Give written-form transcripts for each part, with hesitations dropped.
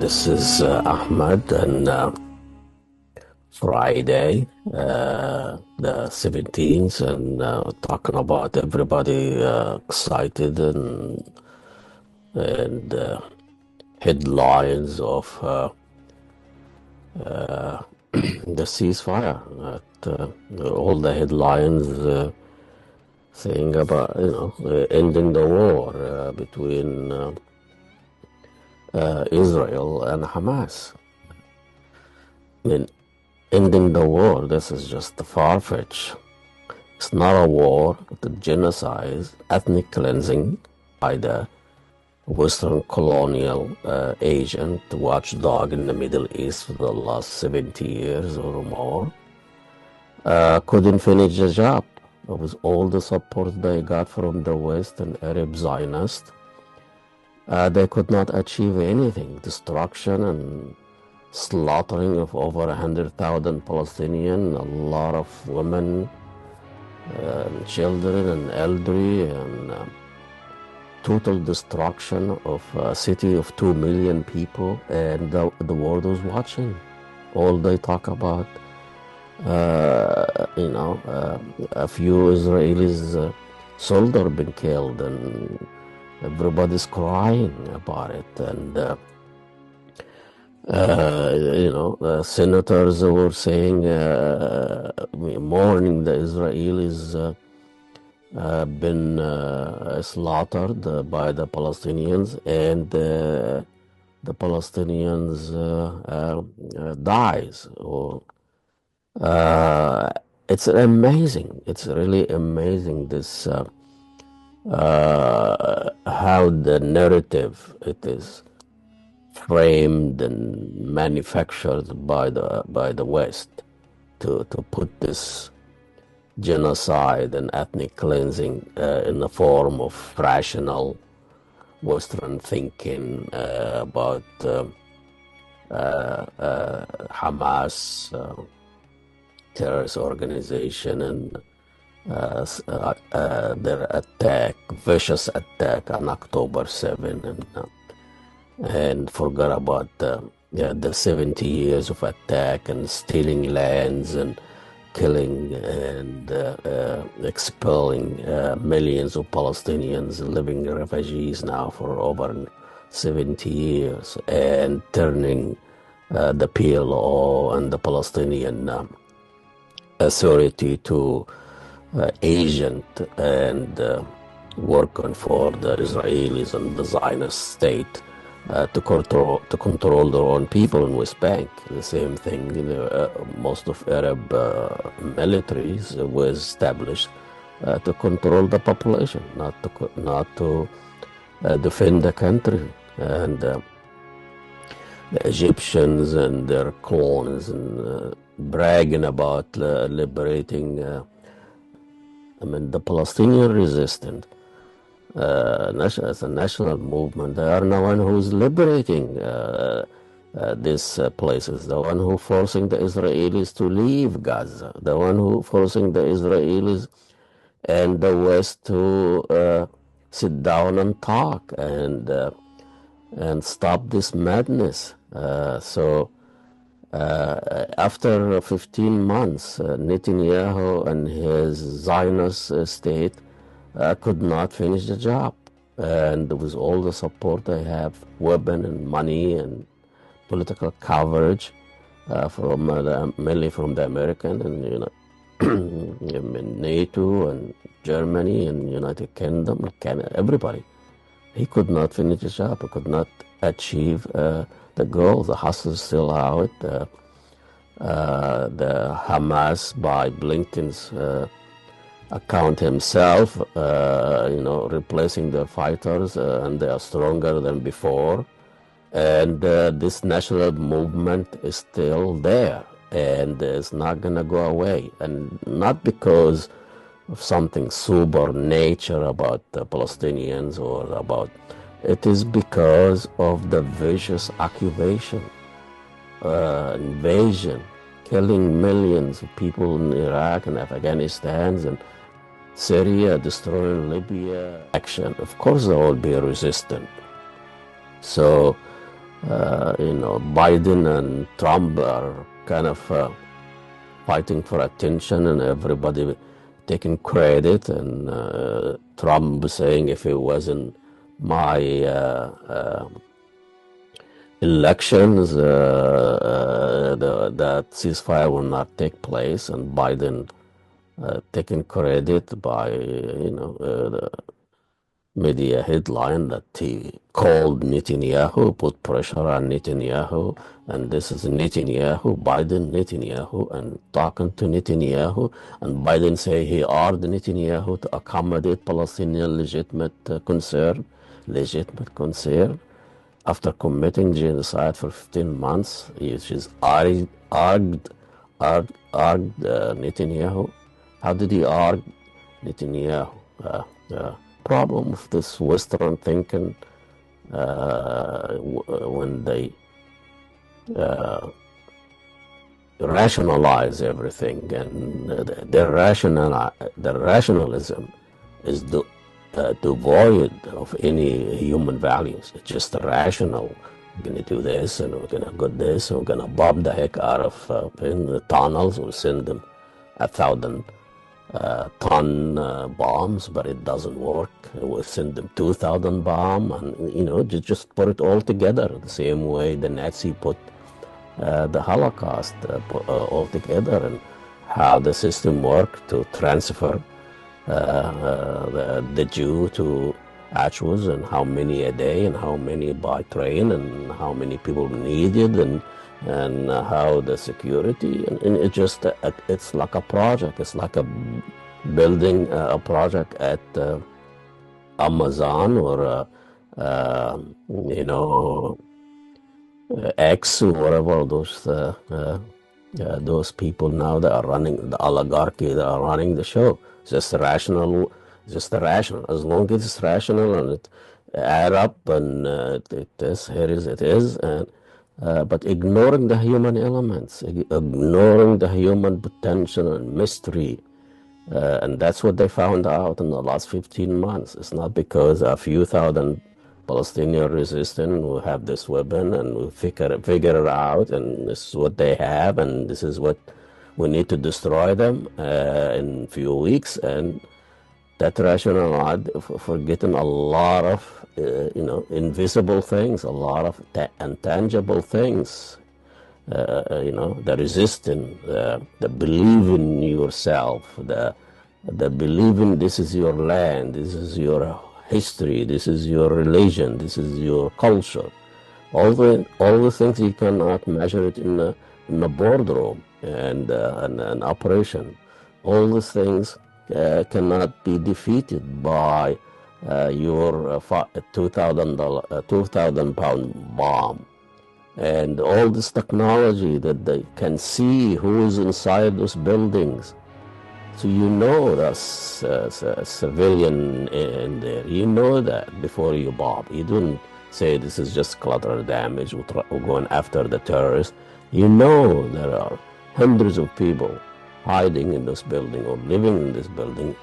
This is Ahmed, and Friday, the 17th, and talking about everybody excited and headlines of the ceasefire. All the headlines saying about ending the war between Israel and Hamas. I mean, ending the war, this is just far-fetched. It's not a war, it's a genocide, ethnic cleansing by the Western colonial agent, watchdog in the Middle East for the last 70 years or more. Couldn't finish the job. With all the support they got from the West and Arab Zionists, they could not achieve anything. Destruction and slaughtering of over 100,000 Palestinians, a lot of women, children and elderly, and total destruction of a city of 2 million people, and the world was watching. All they talk about, a few Israelis soldiers been killed, and everybody's crying about it, and senators were saying, mourning the Israelis been slaughtered by the Palestinians, and the Palestinians dies. It's amazing. It's really amazing this how the narrative it is framed and manufactured by the West to put this genocide and ethnic cleansing in the form of rational Western thinking about Hamas, terrorist organization, and their vicious attack on October 7, and forgot about the 70 years of attack and stealing lands and killing and expelling millions of Palestinians living refugees now for over 70 years, and turning the PLO and the Palestinian Authority to agent and working for the Israelis and the Zionist state to control their own people in West Bank. The same thing, most of Arab militaries were established to control the population, not to defend the country. And the Egyptians and their clones and bragging about liberating. The Palestinian resistance as a national movement, they are the one who's liberating these places, the one who forcing the Israelis to leave Gaza, the one who forcing the Israelis and the West to sit down and talk and stop this madness. After 15 months, Netanyahu and his Zionist state could not finish the job. And with all the support they have, weapon and money and political coverage from mainly from the American and NATO and Germany and United Kingdom and Canada, everybody, he could not finish the job. He could not achieve the goal. The hustle is still out. The Hamas, by Blinken's account himself, replacing the fighters, and they are stronger than before. And this national movement is still there, and it's not going to go away. And not because of something supernature about the Palestinians or about. It is because of the vicious occupation, invasion, killing millions of people in Iraq and Afghanistan and Syria, destroying Libya. Action. Of course, there will be a resistance. So Biden and Trump are kind of fighting for attention, and everybody taking credit, and Trump saying if it wasn't my elections, that ceasefire will not take place, and Biden taking credit by the media headline that he called Netanyahu, put pressure on Netanyahu, and this is Netanyahu, and talking to Netanyahu, and Biden say he ordered Netanyahu to accommodate Palestinian legitimate concern, after committing genocide for 15 months. She's argued Netanyahu. How did he argue Netanyahu? The problem with this Western thinking, when they rationalize everything, and their rationalism is devoid of any human values. It's just rational. We're going to do this, and we're going to go this, and we're going to bomb the heck out of in the tunnels. We'll send them 1,000 ton bombs, but it doesn't work. We'll send them 2,000 bombs, and just put it all together the same way the Nazi put the Holocaust all together, and how the system worked to transfer the Jew to Auschwitz, and how many a day, and how many by train, and how many people needed, and how the security, and it's like a project. It's like a building a project at Amazon, or X, or whatever those people now that are running the oligarchy, that are running the show. Just rational. As long as it's rational and it add up, and it is, and but ignoring the human elements, ignoring the human potential and mystery, and that's what they found out in the last 15 months. It's not because a few thousand Palestinian resistance will have this weapon, and we'll figure it out, and this is what they have, and this is what we need to destroy them in a few weeks. And that rationale, forgetting a lot of invisible things, a lot of intangible things. The resistance, the belief in yourself, the belief in this is your land, this is your history, this is your religion, this is your culture. All the things you cannot measure it in a boardroom and an operation. All these things cannot be defeated by your 2,000 pound bomb. And all this technology that they can see who is inside those buildings. So there's a civilian in there. You know that before you bomb. You don't say this is just collateral damage, we're going after the terrorists. You know there are hundreds of people hiding in this building or living in this building,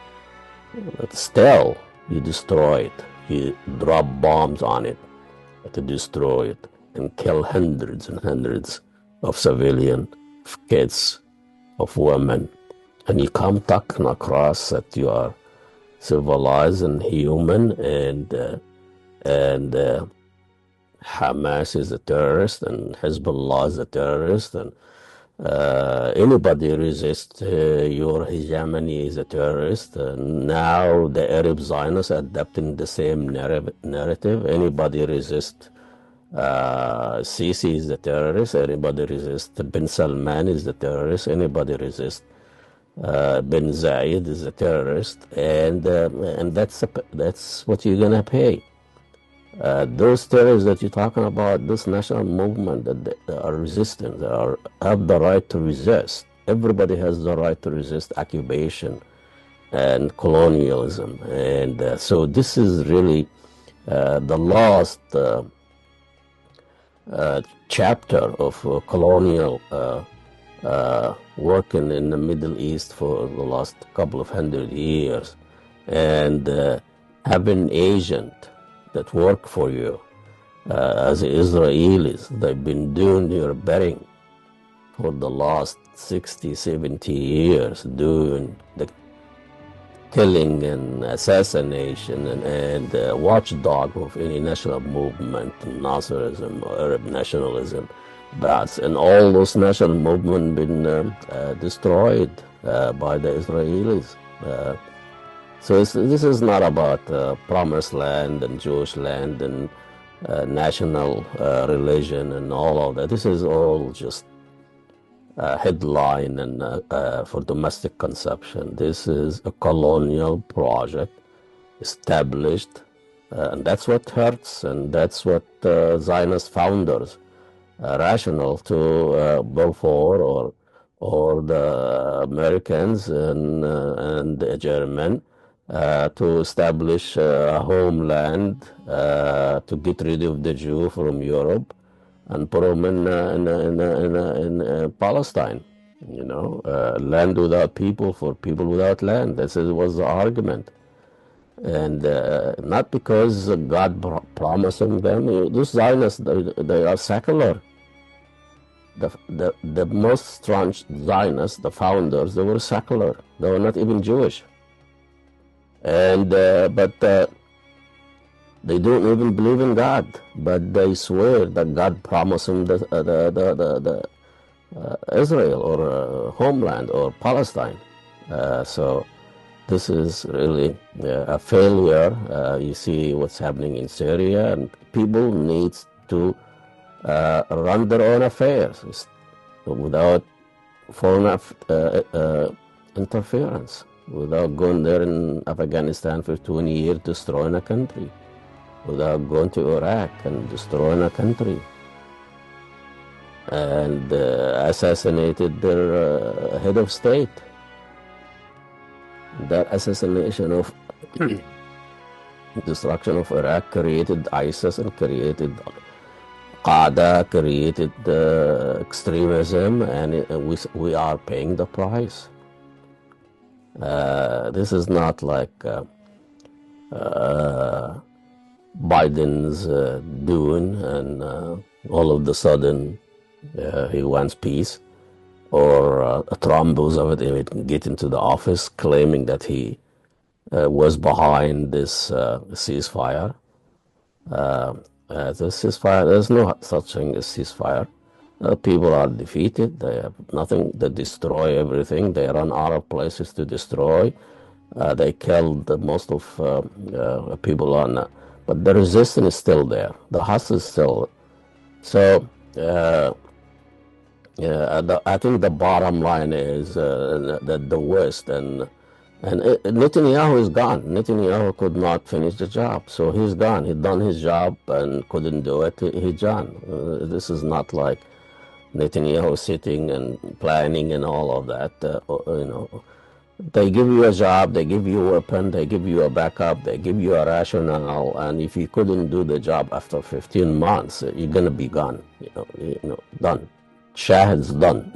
but still you destroy it. You drop bombs on it to destroy it and kill hundreds and hundreds of civilian, of kids, of women. And you come talking across that you are civilized and human, and Hamas is a terrorist, and Hezbollah is a terrorist, and anybody resist your hegemony is a terrorist. Now the Arab Zionists are adopting the same narrative. Anybody resist Sisi is the terrorist. Anybody resist Bin Salman is the terrorist. Anybody resist Bin Zayed is a terrorist, and that's what you're gonna pay. Those terrorists that you're talking about, this national movement that are resistant, have the right to resist. Everybody has the right to resist occupation and colonialism, and so this is really the last chapter of colonial working in the Middle East for the last couple of 100 years, and having agent that work for you, as Israelis. They've been doing your bidding for the last 60, 70 years, doing the killing and assassination and watchdog of any national movement, Nasserism, Arab nationalism, Ba'ath, and all those national movements been destroyed by the Israelis. So this is not about promised land and Jewish land and national religion and all of that. This is all just headline and for domestic consumption. This is a colonial project established, and that's what hurts, and that's what Zionist founders rational to Balfour or the Americans and the German to establish a homeland to get rid of the Jew from Europe and put them in Palestine. You know, land without people for people without land. This was the argument. And not because God promising them. Those Zionists, they are secular. The most strong Zionists, the founders, they were secular. They were not even Jewish. And but they don't even believe in God, but they swear that God promised them the Israel or homeland or Palestine. So this is really a failure. You see what's happening in Syria, and people need to run their own affairs without foreign interference, without going there in Afghanistan for 20 years destroying a country, without going to Iraq and destroying a country, and assassinated their head of state. That assassination of destruction of Iraq created ISIS and created Qaeda, created extremism, and we are paying the price. This is not like Biden's doing, and all of a sudden he wants peace, or Trump was even get into the office claiming that he was behind this ceasefire. The ceasefire, there's no such thing as ceasefire. People are defeated. They have nothing. They destroy everything. They run out of places to destroy. They killed most of people on, but the resistance is still there. The hustle is still. So I think the bottom line is that the West and Netanyahu is gone. Netanyahu could not finish the job, so he's gone. He done his job and couldn't do it. He's gone. This is not like Netanyahu sitting and planning and all of that. You know, they give you a job, they give you a weapon, they give you a backup, they give you a rationale, and if you couldn't do the job after 15 months, you're gonna be gone. You know, done. Shah is done.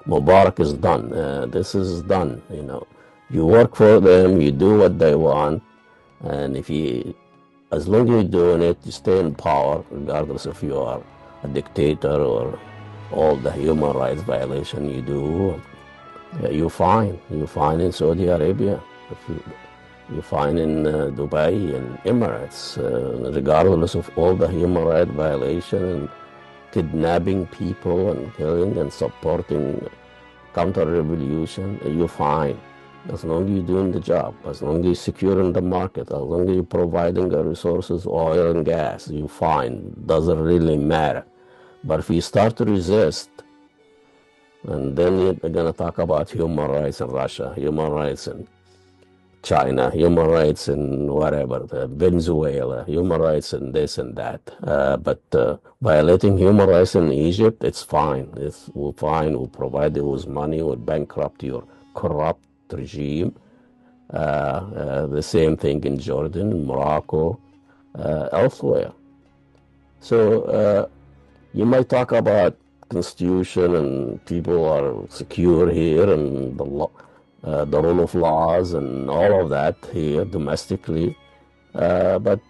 Mubarak is done. This is done. You know, you work for them, you do what they want, and as long as you're doing it, you stay in power, regardless if you are a dictator or all the human rights violation you do. You're fine. You're fine in Saudi Arabia. You're fine in Dubai and Emirates, regardless of all the human rights violation and kidnapping people and killing and supporting counter-revolution. You're fine. As long as you're doing the job, as long as you're securing the market, as long as you're providing the resources, oil and gas, you're fine. Doesn't really matter. But if you start to resist, and then you're going to talk about human rights in Russia, human rights in China, human rights in whatever, Venezuela, human rights in this and that. But violating human rights in Egypt, it's fine. We're fine. We'll provide you with money. We'll bankrupt your corrupt regime. The same thing in Jordan, Morocco, elsewhere. So you might talk about constitution and people are secure here and the law, the rule of laws and all of that here domestically, but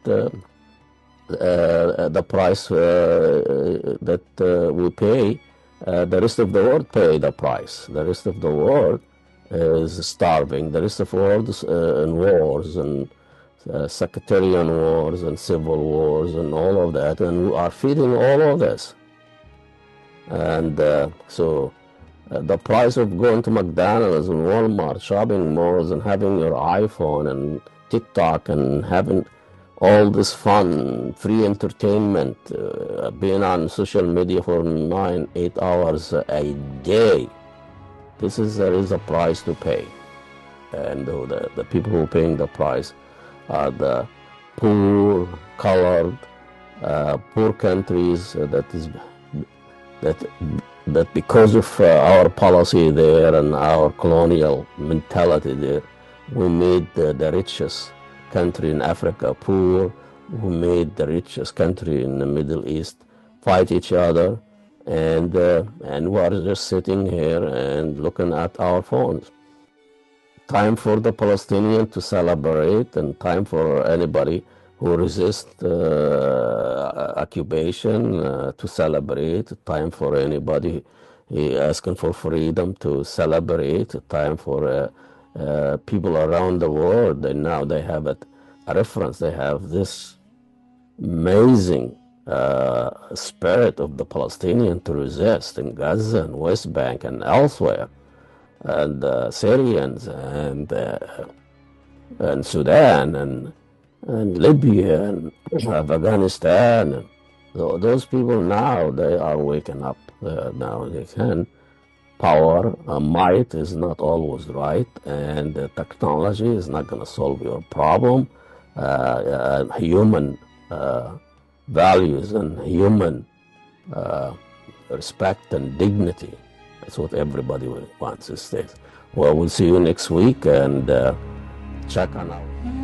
the price that we pay. The rest of the world pay the price. The rest of the world is starving. The rest of the world is in wars and sectarian wars and civil wars and all of that, and we are feeding all of this. And so the price of going to McDonald's and Walmart, shopping malls, and having your iPhone and TikTok and having all this fun, free entertainment, being on social media for 8 hours a day, there is a price to pay. And the people who are paying the price are the poor, colored, poor countries that because of our policy there and our colonial mentality there, we made the richest country in Africa poor. We made the richest country in the Middle East fight each other, and we are just sitting here and looking at our phones. Time for the Palestinian to celebrate, and time for anybody who resists occupation to celebrate. Time for anybody asking for freedom to celebrate. Time for people around the world. And now they have a reference. They have this amazing spirit of the Palestinian to resist in Gaza and West Bank and elsewhere, and Syrians and Sudan and Libya and Afghanistan. And so those people now, they are waking up. Now they can. Power, might is not always right, and technology is not going to solve your problem. Human values and human respect and dignity. That's what everybody wants these days. Well, we'll see you next week, and check on out.